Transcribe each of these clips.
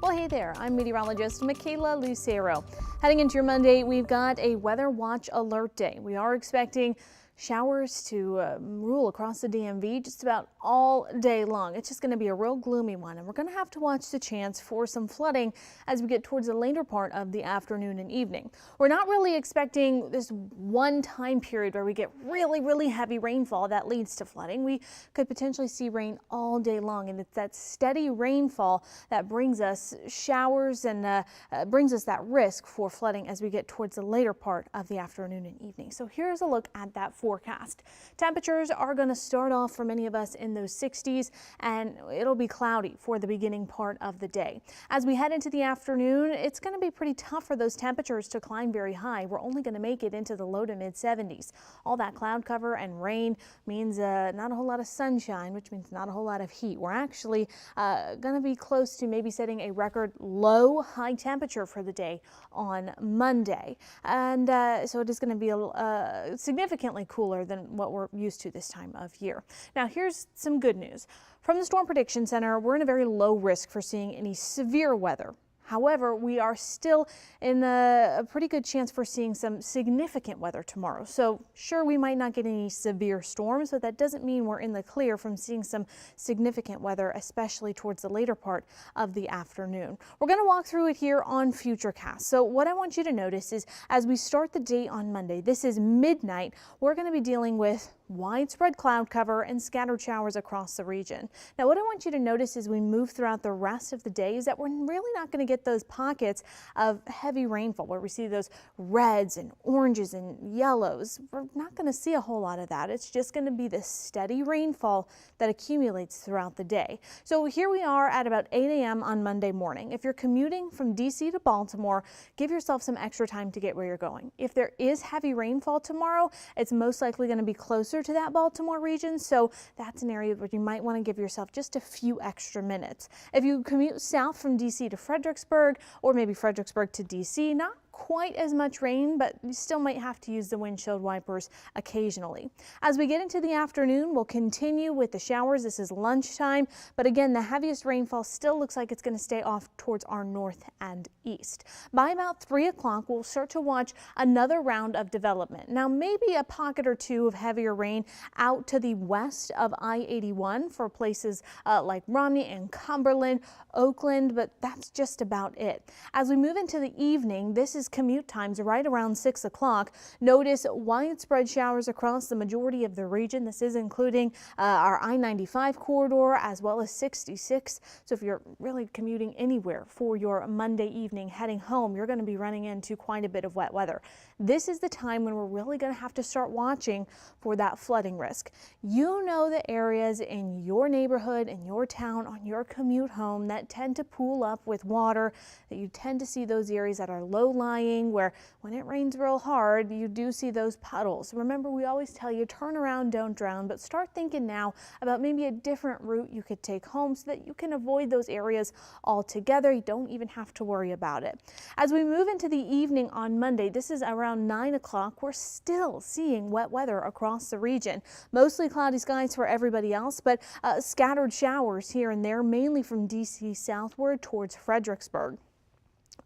Well, hey there, I'm meteorologist Michaela Lucero. Heading into your Monday, we've got a weather watch alert day. We are expecting showers to rule across the DMV just about all day long. It's just going to be a real gloomy one, and we're going to have to watch the chance for some flooding as we get towards the later part of the afternoon and evening. We're not really expecting this one time period where we get really heavy rainfall that leads to flooding. We could potentially see rain all day long, and it's that steady rainfall that brings us showers and brings us that risk for flooding as we get towards the later part of the afternoon and evening. So here's a look at that forecast. Temperatures are going to start off for many of us in those 60s, and it'll be cloudy for the beginning part of the day. As we head into the afternoon, it's going to be pretty tough for those temperatures to climb very high. We're only going to make it into the low to mid 70s. All that cloud cover and rain means not a whole lot of sunshine, which means not a whole lot of heat. We're actually going to be close to maybe setting a record low high temperature for the day on Monday. And so it is going to be significantly cooler than what we're used to this time of year. Now, here's some good news. From the Storm Prediction Center, we're in a very low risk for seeing any severe weather. However, we are still in a pretty good chance for seeing some significant weather tomorrow. So sure, we might not get any severe storms, but that doesn't mean we're in the clear from seeing some significant weather, especially towards the later part of the afternoon. We're going to walk through it here on Futurecast. So what I want you to notice is as we start the day on Monday, this is midnight, we're going to be dealing with widespread cloud cover and scattered showers across the region. Now, what I want you to notice as we move throughout the rest of the day is that we're really not going to get those pockets of heavy rainfall where we see those reds and oranges and yellows. We're not going to see a whole lot of that. It's just going to be this steady rainfall that accumulates throughout the day. So here we are at about 8 a.m. on Monday morning. If you're commuting from DC to Baltimore, give yourself some extra time to get where you're going. If there is heavy rainfall tomorrow, it's most likely going to be closer to that Baltimore region, so that's an area where you might want to give yourself just a few extra minutes. If you commute south from DC to Fredericksburg, or maybe Fredericksburg to DC, not quite as much rain, but you still might have to use the windshield wipers occasionally. As we get into the afternoon, we'll continue with the showers. This is lunchtime, but again, the heaviest rainfall still looks like it's going to stay off towards our north and east. By about 3 o'clock, we'll start to watch another round of development. Now, maybe a pocket or two of heavier rain out to the west of I-81 for places like Romney and Cumberland, Oakland, but that's just about it. As we move into the evening, this is commute times right around 6 o'clock. Notice widespread showers across the majority of the region. This is including our I-95 corridor as well as 66. So if you're really commuting anywhere for your Monday evening heading home, you're going to be running into quite a bit of wet weather. This is the time when we're really going to have to start watching for that flooding risk. You know the areas in your neighborhood, in your town, on your commute home that tend to pool up with water, that you tend to see those areas that are low-lying where when it rains real hard, you do see those puddles. Remember, we always tell you turn around, don't drown, but start thinking now about maybe a different route you could take home so that you can avoid those areas altogether. You don't even have to worry about it. As we move into the evening on Monday, this is around 9 o'clock, we're still seeing wet weather across the region. Mostly cloudy skies for everybody else, but scattered showers here and there, mainly from DC southward towards Fredericksburg.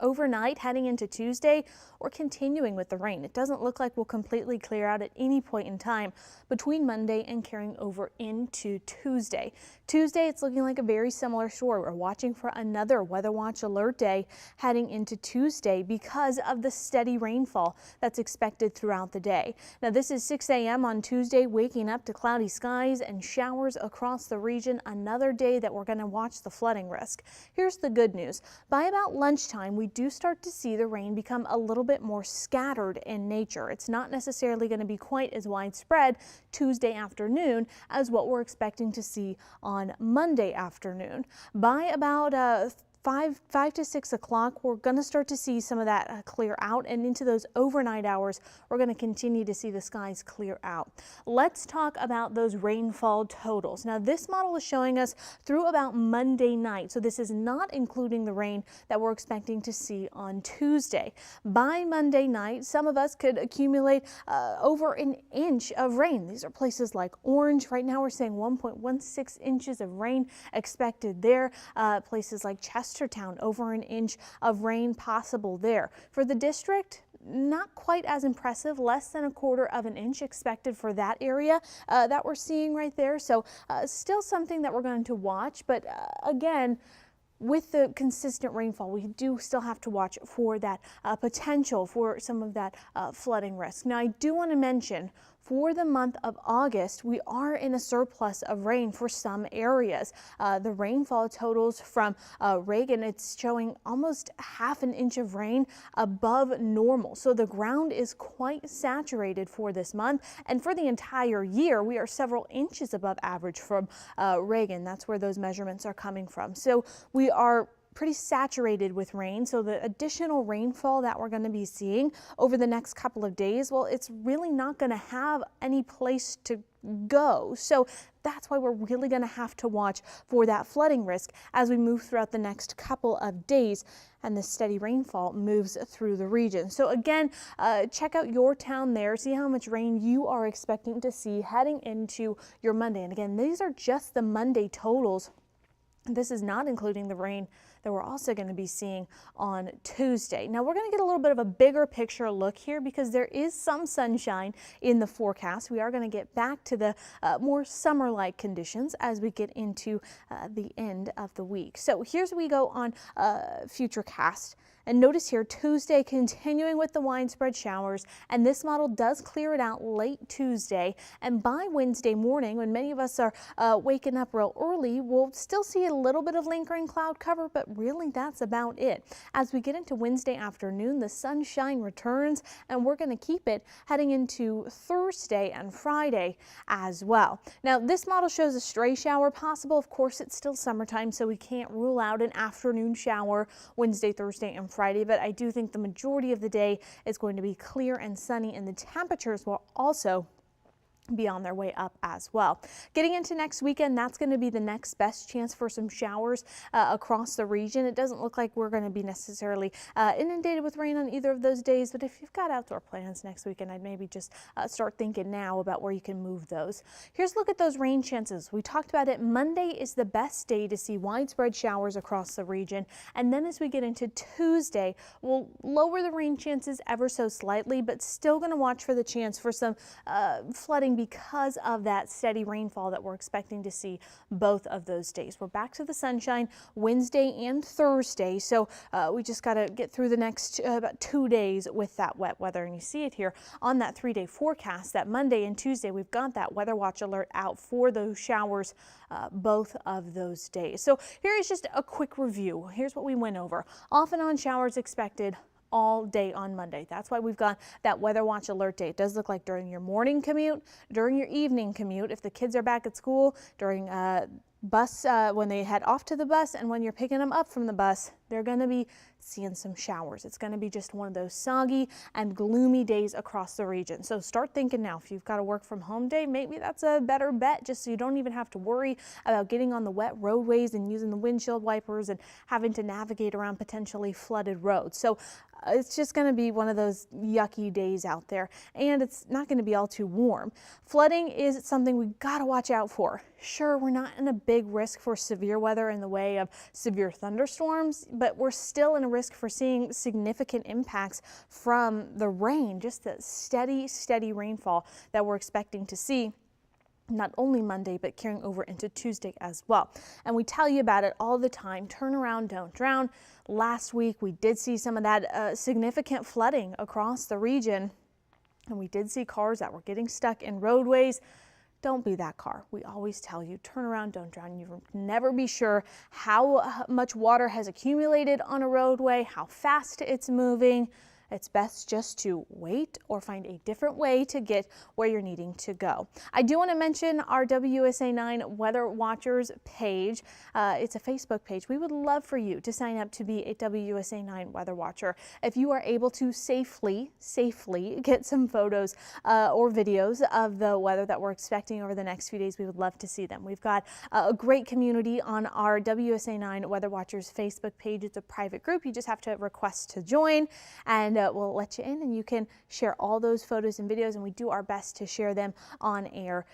Overnight, heading into Tuesday, we're continuing with the rain. It doesn't look like we'll completely clear out at any point in time between Monday and carrying over into Tuesday. Tuesday, it's looking like a very similar story. We're watching for another weather watch alert day heading into Tuesday because of the steady rainfall that's expected throughout the day. Now, this is 6 a.m. on Tuesday, waking up to cloudy skies and showers across the region. Another day that we're going to watch the flooding risk. Here's the good news. By about lunchtime, we do start to see the rain become a little bit more scattered in nature. It's not necessarily going to be quite as widespread Tuesday afternoon as what we're expecting to see on Monday afternoon. By about 5 to 6 o'clock, we're going to start to see some of that clear out, and into those overnight hours, we're going to continue to see the skies clear out. Let's talk about those rainfall totals. Now, this model is showing us through about Monday night, so this is not including the rain that we're expecting to see on Tuesday. By Monday night, some of us could accumulate over an inch of rain. These are places like Orange. Right now, we're saying 1.16 inches of rain expected there. Places like Chester Chestertown, over an inch of rain possible there. For the district, not quite as impressive, less than 1/4 of an inch expected for that area that we're seeing right there. So still something that we're going to watch, but again, with the consistent rainfall, we do still have to watch for that potential for some of that flooding risk. Now, I do want to mention for the month of August, we are in a surplus of rain for some areas. The rainfall totals from Reagan, it's showing almost 1/2 inch of rain above normal. So the ground is quite saturated for this month. And for the entire year, we are several inches above average from Reagan. That's where those measurements are coming from. So we are pretty saturated with rain. So the additional rainfall that we're going to be seeing over the next couple of days, well, it's really not going to have any place to go. So that's why we're really going to have to watch for that flooding risk as we move throughout the next couple of days and the steady rainfall moves through the region. So again, check out your town there, see how much rain you are expecting to see heading into your Monday. And again, these are just the Monday totals. This is not including the rain that we're also going to be seeing on Tuesday. Now we're going to get a little bit of a bigger picture look here because there is some sunshine in the forecast. We are going to get back to the more summer-like conditions as we get into the end of the week. So here's where we go on Futurecast. And notice here, Tuesday continuing with the widespread showers, and this model does clear it out late Tuesday. And by Wednesday morning, when many of us are waking up real early, we'll still see a little bit of lingering cloud cover, but really that's about it. As we get into Wednesday afternoon, the sunshine returns, and we're going to keep it heading into Thursday and Friday as well. Now, this model shows a stray shower possible. Of course, it's still summertime, so we can't rule out an afternoon shower Wednesday, Thursday, and Friday, but I do think the majority of the day is going to be clear and sunny, and the temperatures will also be on their way up as well. Getting into next weekend, that's going to be the next best chance for some showers across the region. It doesn't look like we're going to be necessarily inundated with rain on either of those days, but if you've got outdoor plans next weekend, I'd maybe just start thinking now about where you can move those. Here's a look at those rain chances. We talked about it. Monday is the best day to see widespread showers across the region, and then as we get into Tuesday, we'll lower the rain chances ever so slightly, but still going to watch for the chance for some flooding because of that steady rainfall that we're expecting to see both of those days. We're back to the sunshine Wednesday and Thursday, so we just got to get through the next about 2 days with that wet weather. And you see it here on that 3-day forecast that Monday and Tuesday we've got that weather watch alert out for those showers both of those days. So here is just a quick review. Here's what we went over. Off and on showers expected all day on Monday. That's why we've got that weather watch alert day. It does look like during your morning commute, during your evening commute, if the kids are back at school, during bus when they head off to the bus, and when you're picking them up from the bus, they're going to be seeing some showers. It's going to be just one of those soggy and gloomy days across the region. So start thinking now. If you've got a work from home day, maybe that's a better bet, just so you don't even have to worry about getting on the wet roadways and using the windshield wipers and having to navigate around potentially flooded roads. So it's just going to be one of those yucky days out there, and it's not going to be all too warm. Flooding is something we got to watch out for. Sure, we're not in a big risk for severe weather in the way of severe thunderstorms, but we're still in a risk for seeing significant impacts from the rain, just the steady rainfall that we're expecting to see not only Monday, but carrying over into Tuesday as well. And we tell you about it all the time. Turn around, don't drown. Last week, we did see some of that significant flooding across the region, and we did see cars that were getting stuck in roadways. Don't be that car. We always tell you, turn around, don't drown. You never be sure how much water has accumulated on a roadway, how fast it's moving. It's best just to wait or find a different way to get where you're needing to go. I do want to mention our WUSA 9 Weather Watchers page. It's a Facebook page. We would love for you to sign up to be a WUSA 9 Weather Watcher. If you are able to safely get some photos or videos of the weather that we're expecting over the next few days, we would love to see them. We've got a great community on our WUSA 9 Weather Watchers Facebook page. It's a private group. You just have to request to join, and we'll let you in and you can share all those photos and videos, and we do our best to share them on air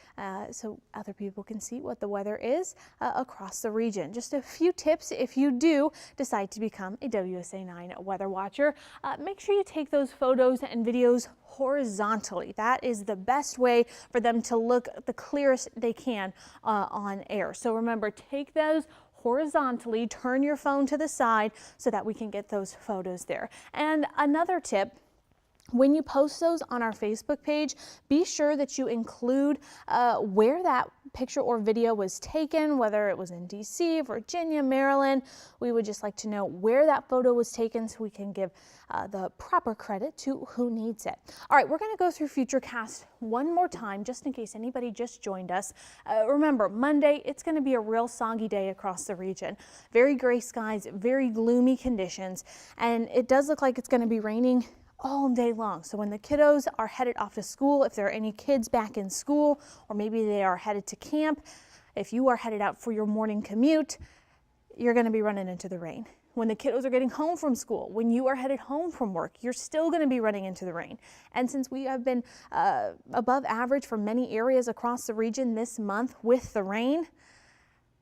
so other people can see what the weather is across the region. Just a few tips if you do decide to become a WSA 9 weather watcher. Make sure you take those photos and videos horizontally. That is the best way for them to look the clearest they can on air. So remember, take those horizontally, turn your phone to the side so that we can get those photos there. And another tip, when you post those on our Facebook page, be sure that you include where that picture or video was taken, whether it was in DC, Virginia, Maryland. We would just like to know where that photo was taken so we can give the proper credit to who needs it. All right, we're going to go through Futurecast one more time just in case anybody just joined us. Remember, Monday, it's going to be a real soggy day across the region. Very gray skies, very gloomy conditions, and it does look like it's going to be raining all day long. So when the kiddos are headed off to school, if there are any kids back in school, or maybe they are headed to camp, if you are headed out for your morning commute, you're going to be running into the rain. When the kiddos are getting home from school, when you are headed home from work, you're still going to be running into the rain. And since we have been above average for many areas across the region this month with the rain,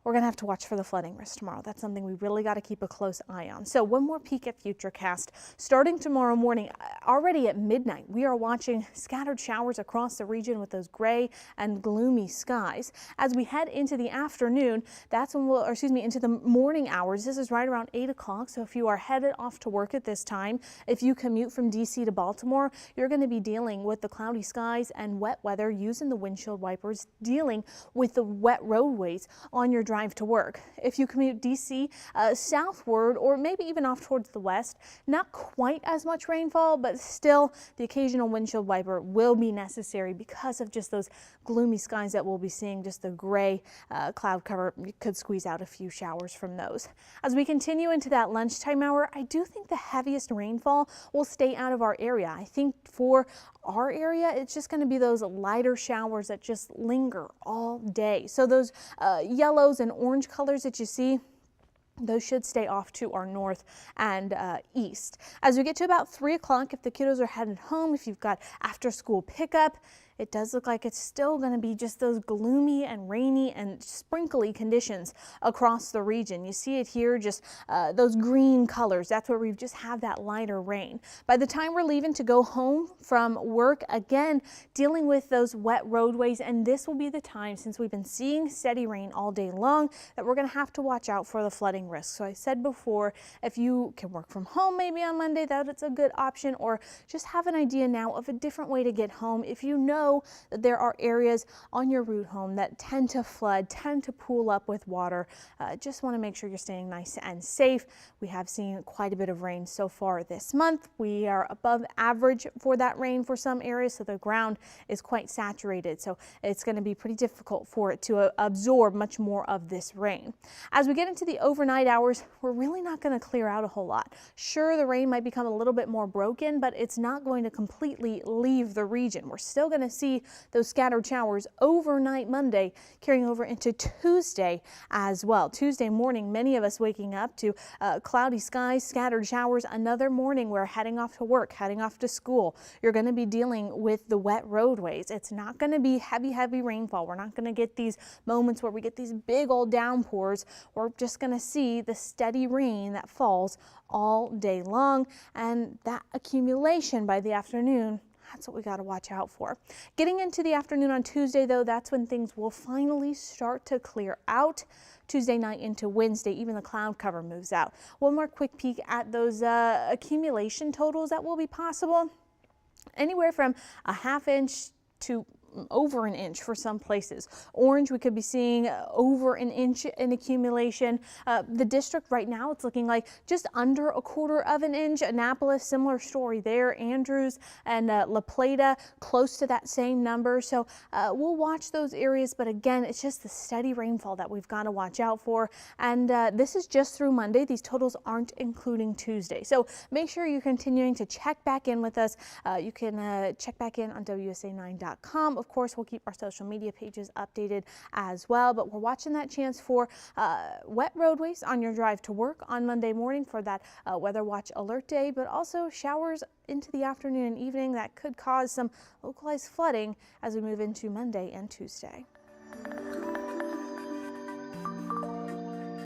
we're going to have to watch for the flooding risk tomorrow. That's something we really got to keep a close eye on. So one more peek at Futurecast. Starting tomorrow morning, already at midnight, we are watching scattered showers across the region with those gray and gloomy skies. As we head into the afternoon, that's when we'll, or excuse me, into the morning hours. This is right around 8 o'clock. So if you are headed off to work at this time, if you commute from DC to Baltimore, you're going to be dealing with the cloudy skies and wet weather, using the windshield wipers, dealing with the wet roadways on your drive to work. If you commute DC southward, or maybe even off towards the west, not quite as much rainfall, but still the occasional windshield wiper will be necessary because of just those gloomy skies that we'll be seeing. Just the gray cloud cover, you could squeeze out a few showers from those. As we continue into that lunchtime hour, I do think the heaviest rainfall will stay out of our area. I think for our area, it's just going to be those lighter showers that just linger all day. So those yellows and orange colors that you see, those should stay off to our north and east. As we get to about 3 o'clock, if the kiddos are headed home, if you've got after school pickup, it does look like it's still going to be just those gloomy and rainy and sprinkly conditions across the region. You see it here, just those green colors. That's where we just have that lighter rain. By the time we're leaving to go home from work, again, dealing with those wet roadways, and this will be the time, since we've been seeing steady rain all day long, that we're going to have to watch out for the flooding risk. So I said before, if you can work from home maybe on Monday, that's a good option, or just have an idea now of a different way to get home. If you know that there are areas on your route home that tend to flood, tend to pool up with water, just want to make sure you're staying nice and safe. We have seen quite a bit of rain so far this month. We are above average for that rain for some areas, so the ground is quite saturated. So it's going to be pretty difficult for it to absorb much more of this rain. As we get into the overnight hours, we're really not going to clear out a whole lot. Sure, the rain might become a little bit more broken, but it's not going to completely leave the region. We're still going to see those scattered showers overnight Monday, carrying over into Tuesday as well. Tuesday morning, many of us waking up to cloudy skies, scattered showers. Another morning, we're heading off to work, heading off to school. You're going to be dealing with the wet roadways. It's not going to be heavy rainfall. We're not going to get these moments where we get these big old downpours. We're just going to see the steady rain that falls all day long, and that accumulation by the afternoon, that's what we got to watch out for. Getting into the afternoon on Tuesday, though, that's when things will finally start to clear out. Tuesday night into Wednesday, even the cloud cover moves out. One more quick peek at those accumulation totals that will be possible. Anywhere from a ½ inch to over an inch for some places. Orange, we could be seeing over an inch in accumulation. The district right now, it's looking like just under ¼ of an inch. Annapolis, similar story there. Andrews and La Plata, close to that same number. So we'll watch those areas, but again, it's just the steady rainfall that we've got to watch out for. And this is just through Monday. These totals aren't including Tuesday. So make sure you're continuing to check back in with us. You can check back in on WSA9.com. Of course, we'll keep our social media pages updated as well, but we're watching that chance for wet roadways on your drive to work on Monday morning for that weather watch alert day, but also showers into the afternoon and evening that could cause some localized flooding as we move into Monday and Tuesday.